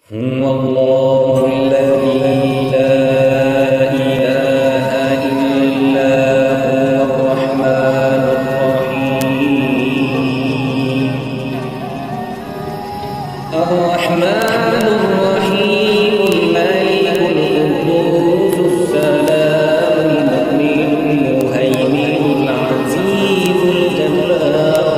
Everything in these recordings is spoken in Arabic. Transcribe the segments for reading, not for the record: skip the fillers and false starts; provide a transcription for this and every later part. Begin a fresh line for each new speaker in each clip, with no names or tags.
هو الله الذي لا إله إلا هو الرحمن الرحيم. الرحمن الرحيم الملك القدوس السلام المؤمن المهيمن العزيز الجبار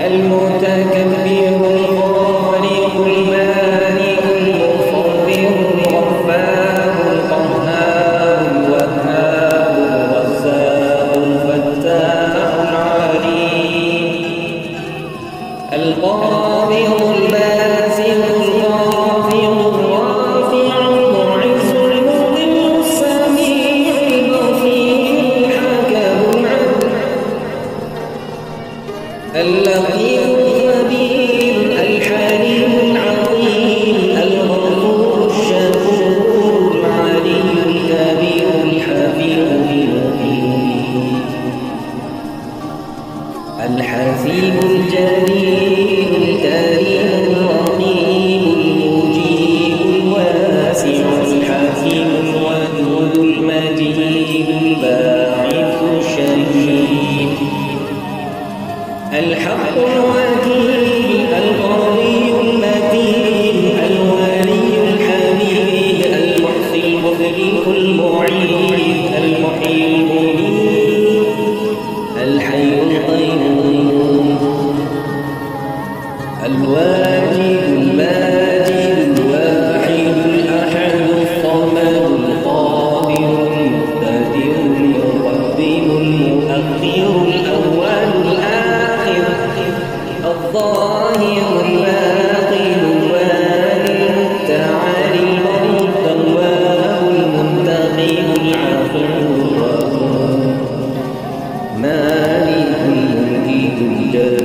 المتكبر الخالق المالك المصور الغفار القهار الوهاب الرزاق الفتاح العليم القابض الباسط الخافض الرافع المعز المذل السميع البصير الحكم العدل اللطيف الخبير الحليم العظيم الغفور الشكور العلي الكبير الحفيظ المقيم الحسيب الجليل الكريم الرقيب المجيب الواسع الحكيم الودود المجيد الباعث الشهيد الحق الوكيل القوي المتين الولي الحميد المحصي المبدئ المعيد المحيي المميت الحي القيوم الواجد الماجد الواحد الأحد الصمد القادر المقتدر المقدم المؤخر الأول الآخر الظاهر الباطن الوالي المتعالي المريض التواب المنتقم العفو الغفور مالك الملك